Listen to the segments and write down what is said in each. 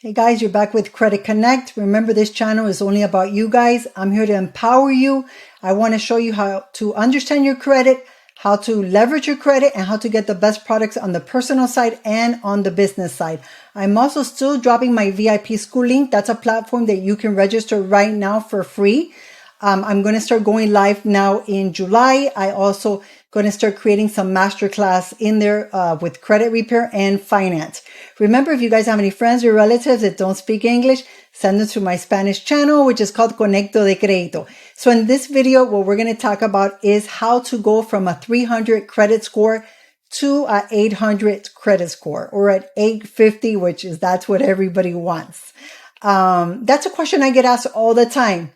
Hey guys, you're back with Credit Connect. Remember, this channel is only about you guys. I'm here to empower you. I want to show you how to understand your credit, how to leverage your credit, and how to get the best products on the personal side and on the business side. I'm also still dropping my VIP school link. That's a platform that you can register right now for free. I'm going to start going live now in July. I also going to start creating some masterclass in there with credit repair and finance. Remember, if you guys have any friends or relatives that don't speak English, send them to my Spanish channel, which is called Conecto de Crédito. So in this video, what we're going to talk about is how to go from a 300 credit score to a 800 credit score, or at 850, that's what everybody wants. That's a question I get asked all the time.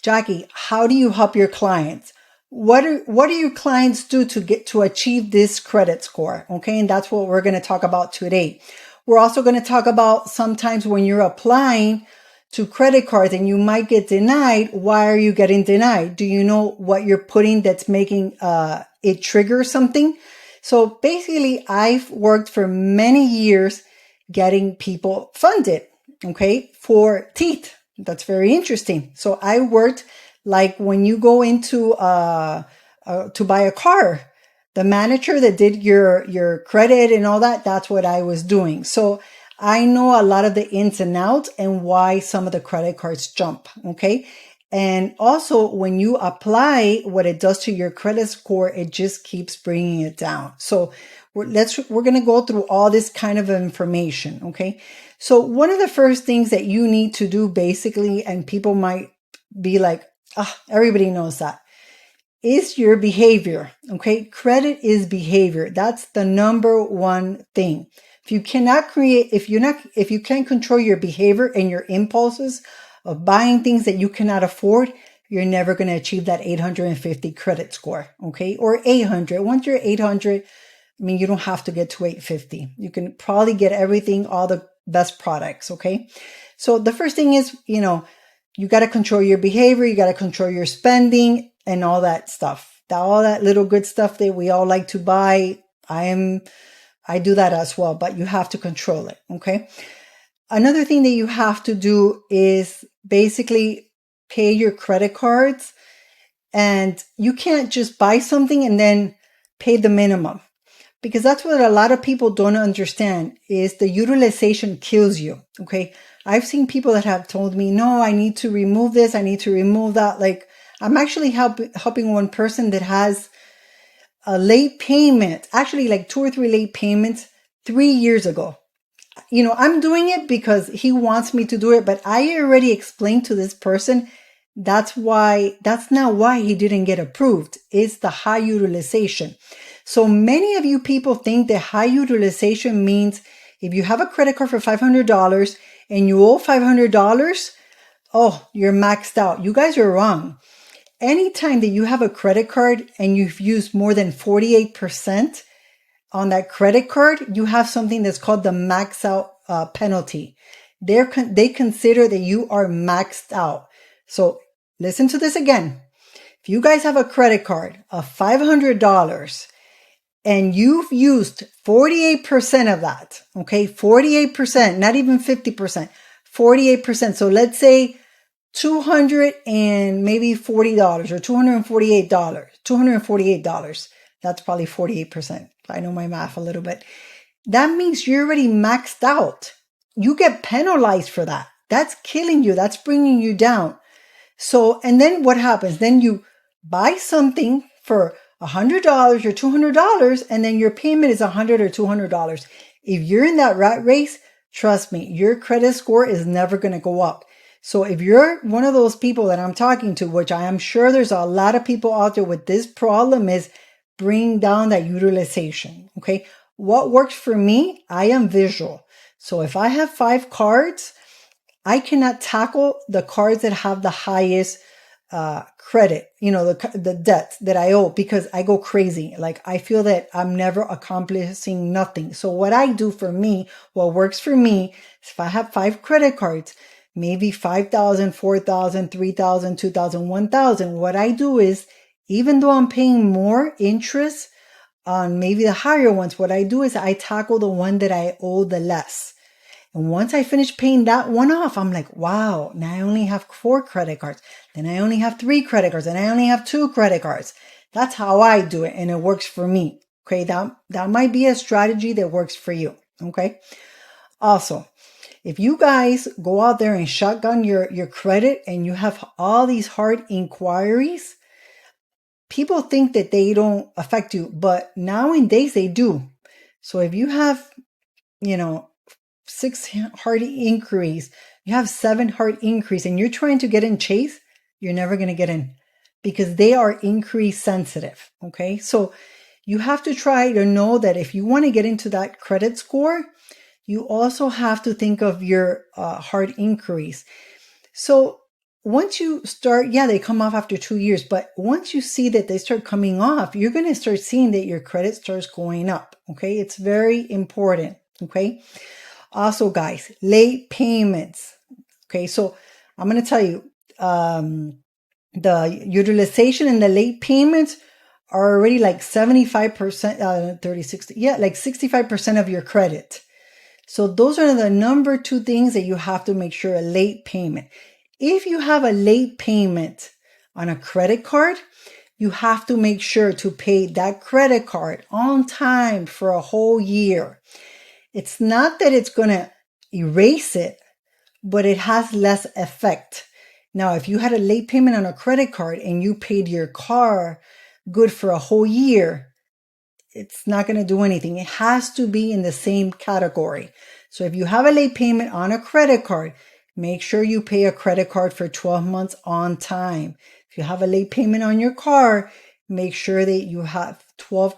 Jackie, how do you help your clients? What do your clients do to achieve this credit score? Okay. And that's what we're going to talk about today. We're also going to talk about sometimes when you're applying to credit cards and you might get denied. Why are you getting denied? Do you know what you're putting that's making it trigger something? So basically, I've worked for many years getting people funded, okay, for teeth. That's very interesting. So I worked like when you go into to buy a car, the manager that did your credit and all that, that's what I was doing. So I know a lot of the ins and outs and why some of the credit cards jump, okay? And also when you apply, what it does to your credit score, it just keeps bringing it down. So we're going to go through all this kind of information, okay? So one of the first things that you need to do basically, and people might be like, everybody knows that, is your behavior, okay? Credit is behavior. That's the number one thing. If you can't control your behavior and your impulses of buying things that you cannot afford, you're never going to achieve that 850 credit score, okay? Or 800. Once you're 800, you don't have to get to 850. You can probably get everything, all the best products, okay? So the first thing is, you got to control your behavior. You got to control your spending and all that stuff. All that little good stuff that we all like to buy. I do that as well, but you have to control it, okay? Another thing that you have to do is basically pay your credit cards, and you can't just buy something and then pay the minimum, because that's what a lot of people don't understand is the utilization kills you, okay? I've seen people that have told me, no, I need to remove this, I need to remove that. Like, I'm actually helping one person that has a late payment, actually like 2 or 3 late payments 3 years ago. I'm doing it because he wants me to do it, but I already explained to this person that's not why he didn't get approved. It's the high utilization. So many of you people think that high utilization means if you have a credit card for $500 and you owe $500, you're maxed out. You guys are wrong. Anytime that you have a credit card and you've used more than 48% on that credit card, you have something that's called the max out penalty. They consider that you are maxed out. So listen to this again. If you guys have a credit card of $500 and you've used 48% of that, okay, 48%, not even 50%, 48%. So let's say $240 or $248. That's probably 48%. I know my math a little bit. That means you're already maxed out. You get penalized for that. That's killing you. That's bringing you down. So, and then what happens? Then you buy something for $100 or $200, and then your payment is $100 or $200. If you're in that rat race, trust me, your credit score is never going to go up. So if you're one of those people that I'm talking to, which I am sure there's a lot of people out there with this problem, is bring down that utilization. Okay. What works for me? I am visual. So if I have 5 cards, I cannot tackle the cards that have the highest credit, the debt that I owe, because I go crazy. Like, I feel that I'm never accomplishing nothing. So what I do for me, what works for me, is if I have 5 credit cards, maybe 5,000, 4,000, 3,000, 2,000, 1,000. What I do is, even though I'm paying more interest on maybe the higher ones, what I do is I tackle the one that I owe the less. And once I finish paying that one off, I'm like, wow, now I only have 4 credit cards. Then I only have 3 credit cards, and I only have 2 credit cards. That's how I do it, and it works for me. Okay, that might be a strategy that works for you. Okay. Also, if you guys go out there and shotgun your credit and you have all these hard inquiries, people think that they don't affect you, but nowadays they do. So if you have, 6 hard inquiries, you have 7 hard inquiries, and you're trying to get in Chase, you're never going to get in because they are inquiry sensitive. Okay. So you have to try to know that if you want to get into that credit score, you also have to think of your hard inquiries. So once you start, they come off after 2 years, but once you see that they start coming off, you're going to start seeing that your credit starts going up. Okay. It's very important. Okay. Also, guys, late payments. Okay. So I'm going to tell you, the utilization and the late payments are already like 75%, 30, 60, like 65% of your credit. So those are the number 2 things that you have to make sure: a late payment. If you have a late payment on a credit card, you have to make sure to pay that credit card on time for a whole year. It's not that it's going to erase it, but it has less effect. Now, if you had a late payment on a credit card and you paid your car good for a whole year, it's not going to do anything. It has to be in the same category. So if you have a late payment on a credit card, make sure you pay a credit card for 12 months on time. If you have a late payment on your car, make sure that you have 12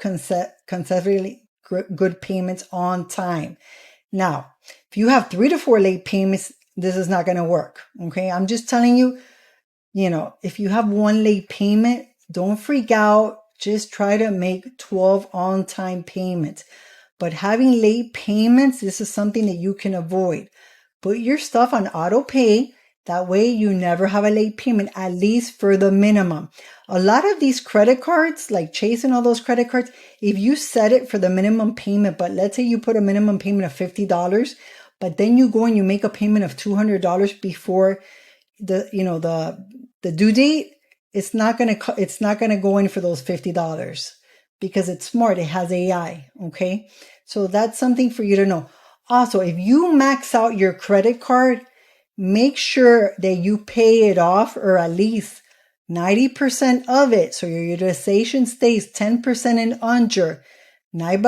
consecutively good payments on time. Now, if you have 3 to 4 late payments, this is not going to work. Okay. I'm just telling you, if you have 1 late payment, don't freak out. Just try to make 12 on-time payments. But having late payments, this is something that you can avoid. Put your stuff on auto pay. That way you never have a late payment, at least for the minimum. A lot of these credit cards, like Chase and all those credit cards, if you set it for the minimum payment, but let's say you put a minimum payment of $50, but then you go and you make a payment of $200 before the due date, it's not going to go in for those $50 because it's smart. It has AI. Okay. So that's something for you to know. Also, if you max out your credit card, make sure that you pay it off, or at least 90% of it. So your utilization stays 10% and under, not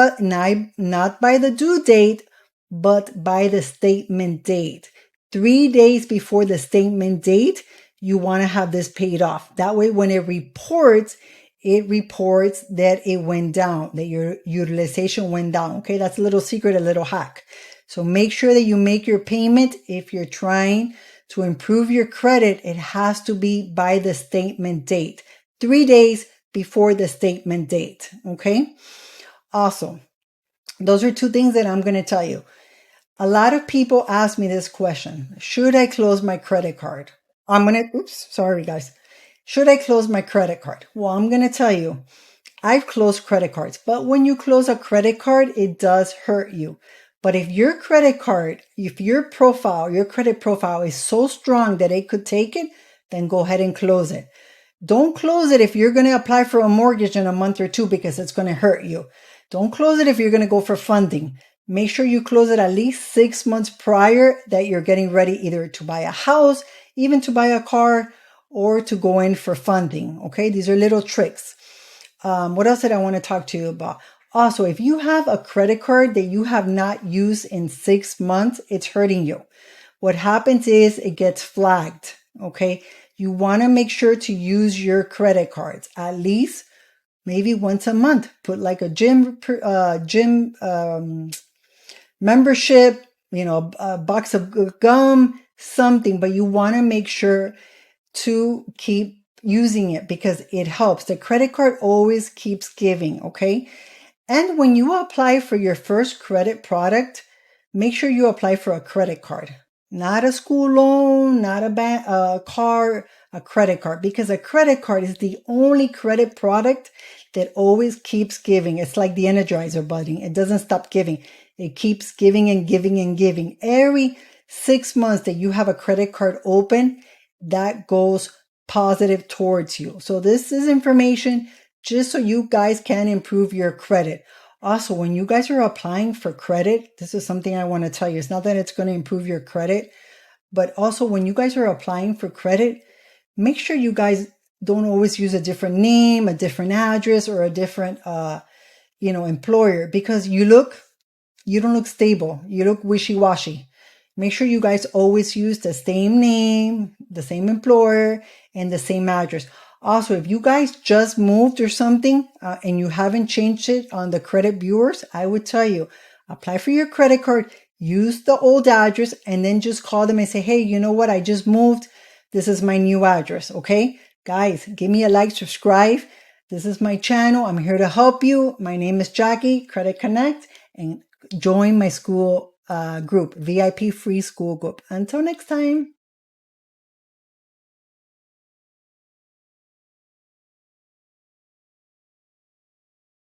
by the due date, but by the statement date. 3 days before the statement date, you want to have this paid off. That way, when it reports that it went down, that your utilization went down. Okay, that's a little secret, a little hack. So make sure that you make your payment. If you're trying to improve your credit, it has to be by the statement date, 3 days before the statement date. Okay. Also, those are 2 things that I'm going to tell you. A lot of people ask me this question: should I close my credit card? Sorry guys. Should I close my credit card? Well, I'm going to tell you, I've closed credit cards, but when you close a credit card, it does hurt you. But if your credit profile is so strong that it could take it, then go ahead and close it. Don't close it if you're going to apply for a mortgage in a month or 2 because it's going to hurt you. Don't close it if you're going to go for funding. Make sure you close it at least 6 months prior that you're getting ready either to buy a house, even to buy a car, or to go in for funding. Okay, these are little tricks. What else did I want to talk to you about? Also, if you have a credit card that you have not used in 6 months, it's hurting you. What happens is it gets flagged. Okay, you want to make sure to use your credit cards at least maybe once a month. Put like a gym membership, a box of gum, something, but you want to make sure to keep using it because it helps. The credit card always keeps giving. Okay. And when you apply for your first credit product, make sure you apply for a credit card, not a school loan, not a car, a credit card, because a credit card is the only credit product that always keeps giving. It's like the Energizer bunny. It doesn't stop giving. It keeps giving and giving and giving. Every 6 months that you have a credit card open, that goes positive towards you. So this is information just so you guys can improve your credit. Also, when you guys are applying for credit, this is something I want to tell you. It's not that it's going to improve your credit, but also when you guys are applying for credit, make sure you guys don't always use a different name, a different address, or a different employer, because you don't look stable. You look wishy-washy. Make sure you guys always use the same name, the same employer, and the same address. Also, if you guys just moved or something and you haven't changed it on the credit bureaus, I would tell you, apply for your credit card, use the old address, and then just call them and say, hey, you know what? I just moved. This is my new address, okay? Guys, give me a like, subscribe. This is my channel. I'm here to help you. My name is Jackie, Credit Connect, and join my school group, VIP free school group. Until next time.